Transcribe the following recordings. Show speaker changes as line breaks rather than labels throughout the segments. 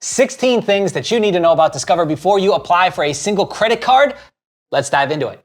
16 things that you need to know about Discover before you apply for a single credit card. Let's dive into it.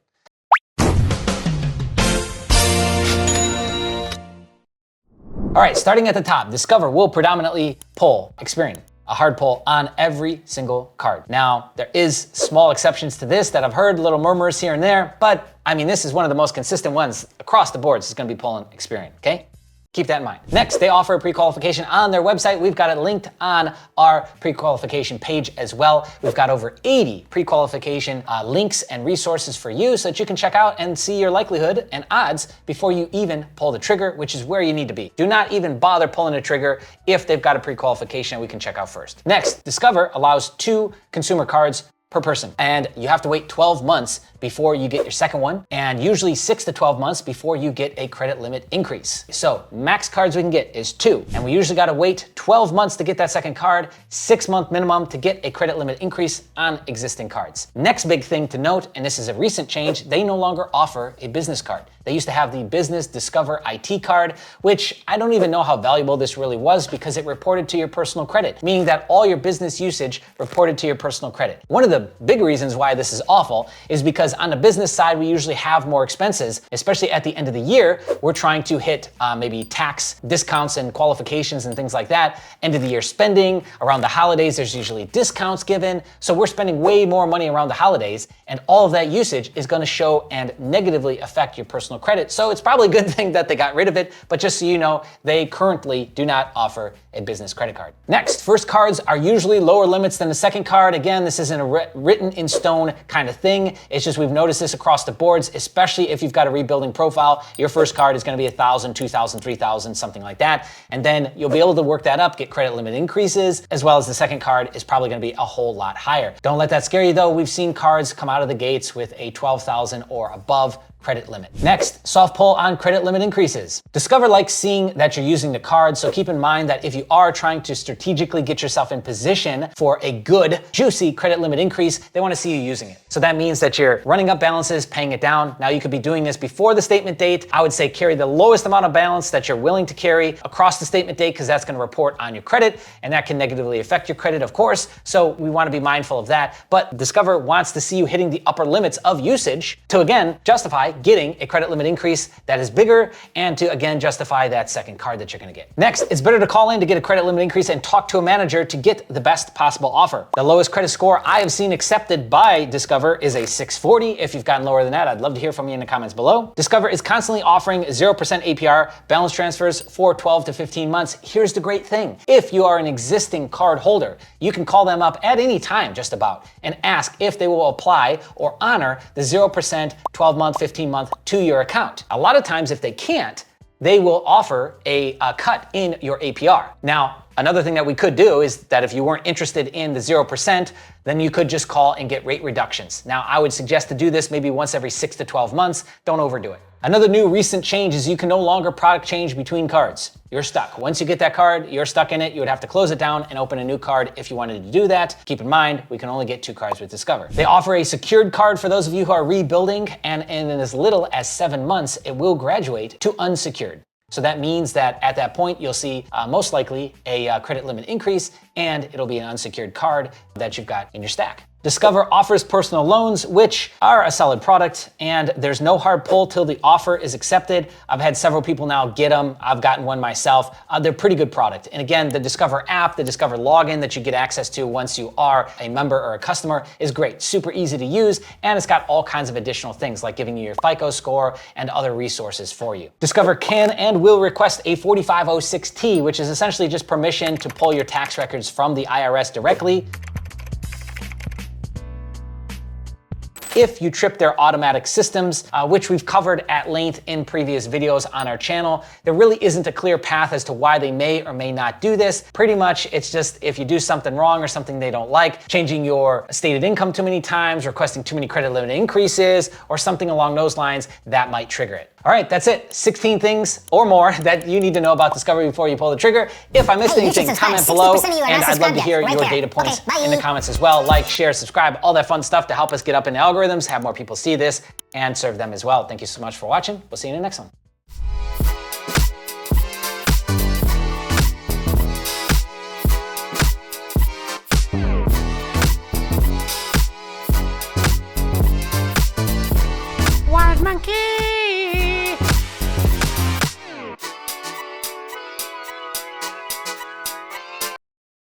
All right, starting at the top, Discover will predominantly pull Experian, a hard pull on every single card. Now, there is small exceptions to this that I've heard, little murmurs here and there, but I mean, this is one of the most consistent ones across the boards. It's gonna be pulling Experian, okay? Keep that in mind. Next, they offer a pre-qualification on their website. We've got it linked on our pre-qualification page as well. We've got over 80 pre-qualification links and resources for you so that you can check out and see your likelihood and odds before you even pull the trigger, which is where you need to be. Do not even bother pulling a trigger if they've got a pre-qualification we can check out first. Next, Discover allows 2 consumer cards per person, and you have to wait 12 months before you get your second one, and usually 6 to 12 months before you get a credit limit increase. So max cards we can get is 2, and we usually gotta wait 12 months to get that second card, 6-month minimum to get a credit limit increase on existing cards. Next big thing to note, and this is a recent change, they no longer offer a business card. They used to have the Business Discover IT card, which I don't even know how valuable this really was because it reported to your personal credit, meaning that all your business usage reported to your personal credit. One of the big reasons why this is awful is because on the business side, we usually have more expenses, especially at the end of the year. We're trying to hit maybe tax discounts and qualifications and things like that. End of the year spending, around the holidays, there's usually discounts given. So we're spending way more money around the holidays, and all of that usage is gonna show and negatively affect your personal credit. So it's probably a good thing that they got rid of it, but just so you know, they currently do not offer a business credit card. Next, first cards are usually lower limits than the second card. Again, this isn't a written in stone kind of thing. It's just we've noticed this across the boards, especially if you've got a rebuilding profile. Your first card is gonna be 1,000, 2,000, 3,000, something like that. And then you'll be able to work that up, get credit limit increases, as well as the second card is probably gonna be a whole lot higher. Don't let that scare you though. We've seen cards come out of the gates with a 12,000 or above credit limit. Next, soft pull on credit limit increases. Discover likes seeing that you're using the card, so keep in mind that if you are trying to strategically get yourself in position for a good, juicy credit limit increase, they want to see you using it. So that means that you're running up balances, paying it down. Now you could be doing this before the statement date. I would say carry the lowest amount of balance that you're willing to carry across the statement date because that's going to report on your credit and that can negatively affect your credit, of course. So we want to be mindful of that. But Discover wants to see you hitting the upper limits of usage to again justify getting a credit limit increase that is bigger and to again justify that second card that you're gonna get. Next, it's better to call in to get a credit limit increase and talk to a manager to get the best possible offer. The lowest credit score I have seen accepted by Discover is a 640. If you've gotten lower than that, I'd love to hear from you in the comments below. Discover is constantly offering 0% APR balance transfers for 12 to 15 months. Here's the great thing. If you are an existing card holder, you can call them up at any time just about and ask if they will apply or honor the 0% 12-month, 15-month to your account. A lot of times if they can't, they will offer a cut in your APR. Now, another thing that we could do is that if you weren't interested in the 0%, then you could just call and get rate reductions. Now, I would suggest to do this maybe once every 6 to 12 months. Don't overdo it. Another new recent change is you can no longer product change between cards. You're stuck. Once you get that card, you're stuck in it. You would have to close it down and open a new card if you wanted to do that. Keep in mind, we can only get 2 cards with Discover. They offer a secured card for those of you who are rebuilding, and in as little as 7 months, it will graduate to unsecured. So that means that at that point, you'll see most likely a credit limit increase, and it'll be an unsecured card that you've got in your stack. Discover offers personal loans, which are a solid product, and there's no hard pull till the offer is accepted. I've had several people now get them. I've gotten one myself. They're pretty good product. And again, the Discover app, the Discover login that you get access to once you are a member or a customer is great. Super easy to use, and it's got all kinds of additional things like giving you your FICO score and other resources for you. Discover can and will request a 4506T, which is essentially just permission to pull your tax records from the IRS directly. If you trip their automatic systems, which we've covered at length in previous videos on our channel, there really isn't a clear path as to why they may or may not do this. Pretty much, it's just if you do something wrong or something they don't like, changing your stated income too many times, requesting too many credit limit increases, or something along those lines, that might trigger it. All right, that's it. 16 things or more that you need to know about Discover before you pull the trigger. If I missed anything, comment below, and I'd love to hear your data points in the comments as well. Like, share, subscribe, all that fun stuff to help us get up in algorithms, have more people see this, and serve them as well. Thank you so much for watching. We'll see you in the next one.